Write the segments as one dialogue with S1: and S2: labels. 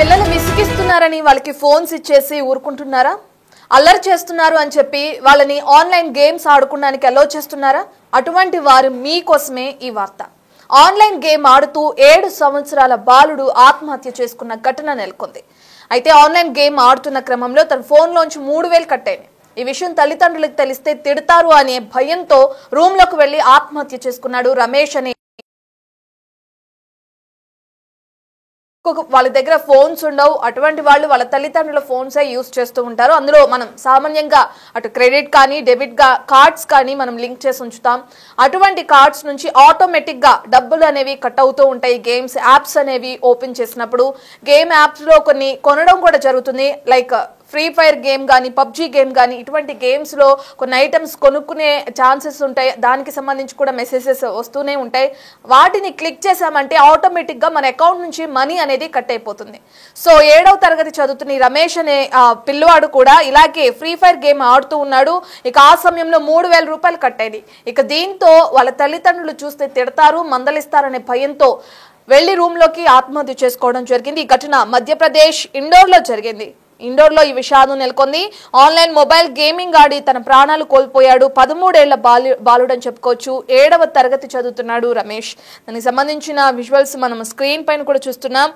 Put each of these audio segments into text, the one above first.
S1: పిల్లలు విసిగిస్తున్నారని వాళ్ళకి ఫోన్స్ ఇచ్చేసి ఊరుకుంటున్నారా? అల్లరి చేస్తున్నారు అని చెప్పి వాళ్ళని ఆన్లైన్ గేమ్స్ ఆడుకోవడానికి అలో చేస్తున్నారా? అటువంటి వారు మీకోసమే ఈ వార్త. ఆన్లైన్ గేమ్ ఆడుతూ 7 సంవత్సరాల బాలుడు ఆత్మహత్య చేసుకున్న ఘటన నెలకొంది. అయితే ఆన్లైన్ గేమ్ ఆడుతున్న క్రమంలో తన ఫోన్లోంచి 3000 కట్టేని. ఈ విషయం తల్లిదండ్రులకు తెలిస్తే తిడతారు అనే భయంతో రూమ్ లోకి వెళ్లి ఆత్మహత్య చేసుకున్నాడు రమేష్ అనే. వాళ్ళ దగ్గర ఫోన్స్ ఉండవు. అటువంటి వాళ్ళు వాళ్ళ తల్లిదండ్రుల ఫోన్సే యూజ్ చేస్తూ ఉంటారు. అందులో మనం సామాన్యంగా అటు క్రెడిట్ కానీ డెబిట్ కార్డ్స్ కానీ మనం లింక్ చేసి ఉంచుతాం. అటువంటి కార్డ్స్ నుంచి ఆటోమేటిక్ గా డబ్బులు అనేవి కట్ అవుతూ ఉంటాయి. గేమ్స్ యాప్స్ అనేవి ఓపెన్ చేసినప్పుడు గేమ్ యాప్స్ లో కొన్ని కొనడం కూడా జరుగుతుంది. లైక్ ఫ్రీ ఫైర్ గేమ్ కానీ పబ్జీ గేమ్ కానీ ఇటువంటి గేమ్స్ లో కొన్ని ఐటమ్స్ కొనుక్కునే ఛాన్సెస్ ఉంటాయి. దానికి సంబంధించి కూడా మెసేజెస్ వస్తూనే ఉంటాయి. వాటిని క్లిక్ చేసామంటే ఆటోమేటిక్ గా మన అకౌంట్ నుంచి మనీ అనేది కట్ అయిపోతుంది. సో 7వ తరగతి చదువుతున్న రమేష్ అనే పిల్లవాడు కూడా ఇలాగే ఫ్రీ ఫైర్ గేమ్ ఆడుతూ ఉన్నాడు. ఇక ఆ సమయంలో 3000 రూపాయలు కట్ అయింది. ఇక దీంతో వాళ్ళ తల్లిదండ్రులు చూస్తే తిడతారు, మందలిస్తారనే భయంతో వెళ్లి రూమ్ లోకి ఆత్మహత్య చేసుకోవడం జరిగింది. ఈ ఘటన మధ్యప్రదేశ్ ఇండోర్ లో జరిగింది. ఇండోర్ లో ఈ విషాదం నెలకొంది. ఆన్లైన్ మొబైల్ గేమింగ్ ఆడి తన ప్రాణాలు కోల్పోయాడు. 13 ఏళ్ల బాలుడని చెప్పుకోవచ్చు. 7వ తరగతి చదువుతున్నాడు రమేష్. దానికి సంబంధించిన విజువల్స్ మనం స్క్రీన్ పైన కూడా చూస్తున్నాం.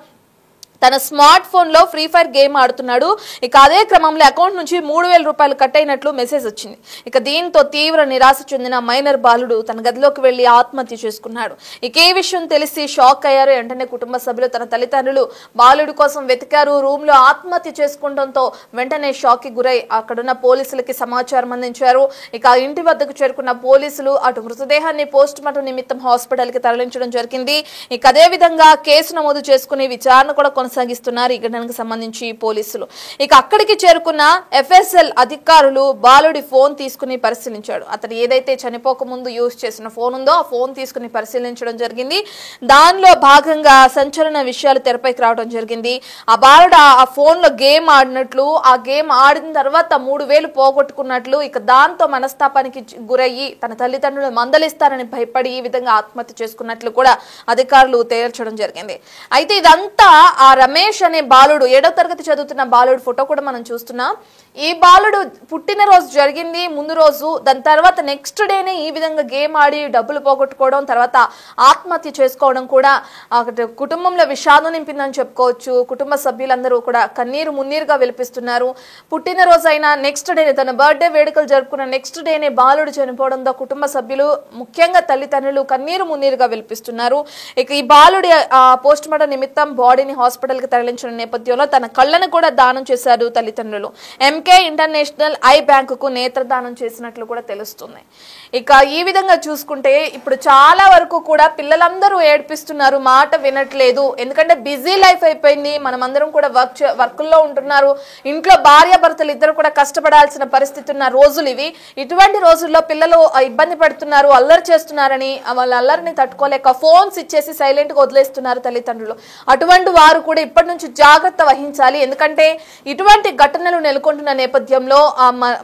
S1: తన స్మార్ట్ ఫోన్ లో ఫ్రీ ఫైర్ గేమ్ ఆడుతున్నాడు. ఇక అదే క్రమంలో అకౌంట్ నుంచి 3000 రూపాయలు కట్ అయినట్లు మెసేజ్ వచ్చింది. ఇక దీంతో తీవ్ర నిరాశ చెందిన మైనర్ బాలుడు తన గదిలోకి వెళ్లి ఆత్మహత్య చేసుకున్నాడు. ఇక ఈ విషయం తెలిసి షాక్ అయ్యారు. వెంటనే కుటుంబ సభ్యులు తన తల్లిదండ్రులు బాలుడి కోసం వెతికారు. రూమ్ లో ఆత్మహత్య చేసుకుంటంతో వెంటనే షాక్ కి గురై అక్కడున్న పోలీసులకి సమాచారం అందించారు. ఇక ఇంటి వద్దకు చేరుకున్న పోలీసులు అటు మృతదేహాన్ని పోస్ట్ మార్టం నిమిత్తం హాస్పిటల్ కి తరలించడం జరిగింది. ఇక అదే విధంగా కేసు నమోదు చేసుకుని విచారణ కూడా కొనసాగిస్తున్నారు ఈ ఘటనకు సంబంధించి పోలీసులు. ఇక అక్కడికి చేరుకున్న ఎఫ్ఎస్ఎల్ అధికారులు బాలుడి ఫోన్ తీసుకుని పరిశీలించాడు. అతను ఏదైతే చనిపోక ముందు యూజ్ చేసిన ఫోన్ ఉందో ఆ ఫోన్ తీసుకుని పరిశీలించడం జరిగింది. దానిలో భాగంగా సంచలన విషయాలు తెరపైకి రావడం జరిగింది. ఆ బాలుడు ఆ ఫోన్ లో గేమ్ ఆడినట్లు, ఆ గేమ్ ఆడిన తర్వాత 3000 పోగొట్టుకున్నట్లు, ఇక దాంతో మనస్తాపానికి గురయ్యి తన తల్లిదండ్రులు మందలిస్తారని భయపడి ఈ విధంగా ఆత్మహత్య చేసుకున్నట్లు కూడా అధికారులు తేల్చడం జరిగింది. అయితే ఇదంతా ఆ రమేష్ అనే బాలుడు 7వ తరగతి చదువుతున్న బాలుడు ఫోటో కూడా మనం చూస్తున్నాం. ఈ బాలుడు పుట్టినరోజు జరిగింది ముందు రోజు. దాని తర్వాత నెక్స్ట్ డేనే ఈ విధంగా గేమ్ ఆడి డబ్బులు పోగొట్టుకోవడం, తర్వాత ఆత్మహత్య చేసుకోవడం కూడా కుటుంబంలో విషాదం నింపిందని చెప్పుకోవచ్చు. కుటుంబ సభ్యులందరూ కూడా కన్నీరు మున్నీరుగా విలిపిస్తున్నారు. పుట్టినరోజు అయినా నెక్స్ట్ డే తన బర్త్డే వేడుకలు జరుపుకున్న నెక్స్ట్ డేనే బాలుడు చనిపోవడంతో కుటుంబ సభ్యులు ముఖ్యంగా తల్లిదండ్రులు కన్నీరు మున్నీరుగా విలిపిస్తున్నారు. ఇక ఈ బాలుడి పోస్ట్ మార్టం నిమిత్తం బాడీని హాస్పిటల్ కి తరలించిన నేపథ్యంలో తన కళ్ళను కూడా దానం చేశారు తల్లిదండ్రులు. ఎంకే ఇంటర్నేషనల్ ఐ బ్యాంకుకు నేత్రదానం చేసినట్లు కూడా తెలుస్తుంది. ఇక ఈ విధంగా చూసుకుంటే ఇప్పుడు చాలా వరకు కూడా పిల్లలందరూ ఏడ్పిస్తున్నారు, మాట వినట్లేదు. ఎందుకంటే బిజీ లైఫ్ అయిపోయింది. మనమందరం కూడా వర్కుల్లో ఉంటున్నారు. ఇంట్లో భార్య భర్తలు ఇద్దరు కూడా కష్టపడాల్సిన పరిస్థితి ఉన్న రోజులు ఇవి. ఇటువంటి రోజుల్లో పిల్లలు ఇబ్బంది పడుతున్నారు, అల్లరి చేస్తున్నారని వాళ్ళ అల్లరిని తట్టుకోలేక ఫోన్స్ ఇచ్చేసి సైలెంట్ గా వదిలేస్తున్నారు తల్లిదండ్రులు. అటువంటి వారు కూడా ఇప్పటి నుంచి జాగ్రత్త వహించాలి. ఎందుకంటే ఇటువంటి ఘటనలు నెలకొంటున్న నేపథ్యంలో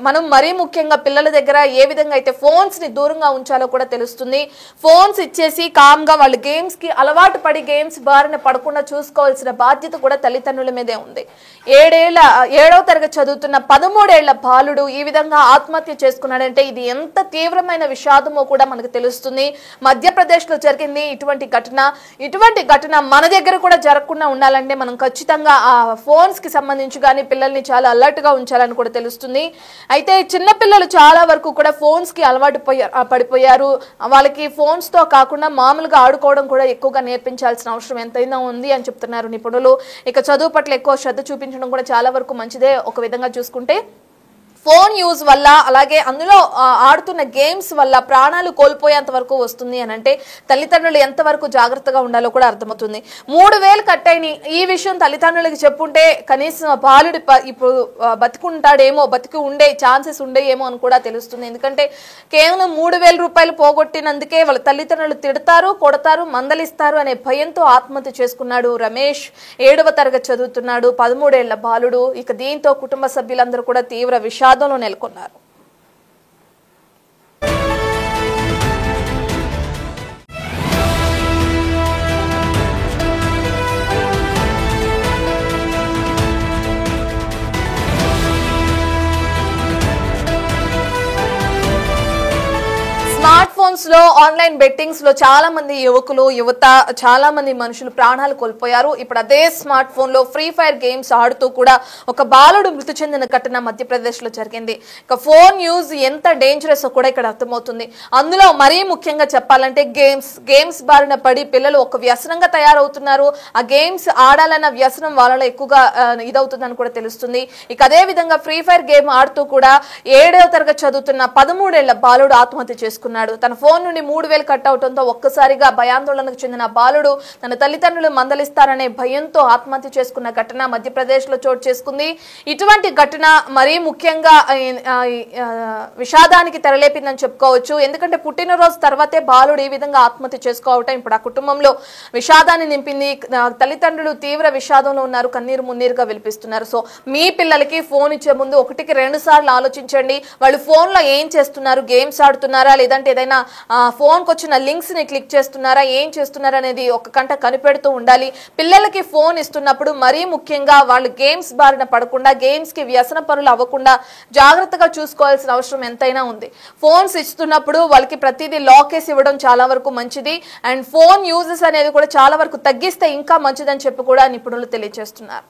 S1: మనం మరీ ముఖ్యంగా పిల్లల దగ్గర ఏ విధంగా అయితే ఫోన్స్ ని దూరంగా ఉంచాలో కూడా తెలుస్తుంది. ఫోన్స్ ఇచ్చేసి కామ్ గా వాళ్ళు గేమ్స్ కి అలవాటు పడి గేమ్స్ బారిన పడకుండా చూసుకోవాల్సిన బాధ్యత కూడా తల్లిదండ్రుల మీదే ఉంది. 7వ తరగతి చదువుతున్న 13 ఏళ్ల బాలుడు ఈ విధంగా ఆత్మహత్య చేసుకున్నాడంటే ఇది ఎంత తీవ్రమైన విషాదమో కూడా మనకు తెలుస్తుంది. మధ్యప్రదేశ్ లో జరిగింది ఇటువంటి ఘటన మన దగ్గర కూడా జరగకుండా ఉండాలంటే మనం ఖచ్చితంగా ఆ ఫోన్స్ కి సంబంధించి కానీ పిల్లల్ని చాలా అలర్ట్ గా ఉంచాలని కూడా తెలుస్తుంది. అయితే చిన్న పిల్లలు చాలా వరకు కూడా ఫోన్స్ కి అలవాటు పడిపోయారు. వాళ్ళకి ఫోన్స్ తో కాకుండా మామూలుగా ఆడుకోవడం కూడా ఎక్కువగా నేర్పించాల్సిన అవసరం ఎంతైనా ఉంది అని చెప్తున్నారు నిపుణులు. ఇక చదువు పట్ల ఎక్కువ శ్రద్ధ చూపించడం కూడా చాలా వరకు మంచిదే ఒక విధంగా చూసుకుంటే. ఫోన్ యూజ్ వల్ల అలాగే అందులో ఆడుతున్న గేమ్స్ వల్ల ప్రాణాలు కోల్పోయేంత వరకు వస్తుంది అని అంటే తల్లిదండ్రులు ఎంతవరకు జాగ్రత్తగా ఉండాలో కూడా అర్థమవుతుంది. 3000 కట్ అయిన ఈ విషయం తల్లిదండ్రులకి చెప్పుంటే కనీసం బాలుడి ఇప్పుడు బతికి ఉండే ఛాన్సెస్ ఉండేయేమో అని కూడా తెలుస్తుంది. ఎందుకంటే కేవలం 3000 రూపాయలు పోగొట్టినందుకే వాళ్ళ తల్లిదండ్రులు తిడతారు, కొడతారు, మందలిస్తారు అనే భయంతో ఆత్మహత్య చేసుకున్నాడు రమేష్. 7వ తరగతి చదువుతున్నాడు, 13 ఏళ్ల బాలుడు. ఇక దీంతో కుటుంబ సభ్యులందరూ కూడా తీవ్ర విషాదంలో నెలకొన్నారు. ఫోన్స్ లో ఆన్లైన్ బెట్టింగ్స్ లో చాలా మంది యువకులు యువత చాలా మంది మనుషులు ప్రాణాలు కోల్పోయారు. ఇప్పుడు అదే స్మార్ట్ ఫోన్ లో ఫ్రీ ఫైర్ గేమ్స్ ఆడుతూ కూడా ఒక బాలుడు మృతి చెందిన ఘటన మధ్యప్రదేశ్ లో జరిగింది. ఇక ఫోన్ యూజ్ ఎంత డేంజరస్ కూడా ఇక్కడ అర్థమవుతుంది. అందులో మరీ ముఖ్యంగా చెప్పాలంటే గేమ్స్ బారిన పడి పిల్లలు ఒక వ్యసనంగా తయారవుతున్నారు. ఆ గేమ్స్ ఆడాలన్న వ్యసనం వాళ్ళలో ఎక్కువగా ఇదవుతుందని కూడా తెలుస్తుంది. ఇక అదే విధంగా ఫ్రీ ఫైర్ గేమ్ ఆడుతూ కూడా 7వ తరగతి చదువుతున్న 13 ఏళ్ల బాలుడు ఆత్మహత్య చేసుకున్నాడు. తన ఫోన్ నుండి 3,000 కట్ అవడంతో ఒక్కసారిగా భయాందోళనకు చెందిన బాలుడు తన తల్లిదండ్రులు మందలిస్తారనే భయంతో ఆత్మహత్య చేసుకున్న ఘటన మధ్యప్రదేశ్ లో చోటు చేసుకుంది. ఇటువంటి ఘటన మరీ ముఖ్యంగా విషాదానికి తెరలేపిందని చెప్పుకోవచ్చు. ఎందుకంటే పుట్టినరోజు తర్వాతే బాలుడు ఈ విధంగా ఆత్మహత్య చేసుకోవటం ఇప్పుడు ఆ కుటుంబంలో విషాదాన్ని నింపింది. తల్లిదండ్రులు తీవ్ర విషాదంలో ఉన్నారు, కన్నీరు మున్నీరుగా విలిపిస్తున్నారు. సో మీ పిల్లలకి ఫోన్ ఇచ్చే ముందు 1-2 సార్లు ఆలోచించండి. వాళ్ళు ఫోన్ లో ఏం చేస్తున్నారు, గేమ్స్ ఆడుతున్నారా లేదంటే ఏదైనా ఫోన్ కు వచ్చిన లింక్స్ ని క్లిక్ చేస్తున్నారా, ఏం చేస్తున్నారా అనేది ఒక కంట కనిపెడుతూ ఉండాలి. పిల్లలకి ఫోన్ ఇస్తున్నప్పుడు మరీ ముఖ్యంగా వాళ్ళు గేమ్స్ బారిన పడకుండా, గేమ్స్ కి వ్యసన పరులు అవ్వకుండా జాగ్రత్తగా చూసుకోవాల్సిన అవసరం ఎంతైనా ఉంది. ఫోన్స్ ఇస్తున్నప్పుడు వాళ్ళకి ప్రతిదీ లాక్ వేసి ఇవ్వడం చాలా వరకు మంచిది. అండ్ ఫోన్ యూజెస్ అనేది కూడా చాలా వరకు తగ్గిస్తే ఇంకా మంచిదని చెప్పి కూడా నిపుణులు తెలియజేస్తున్నారు.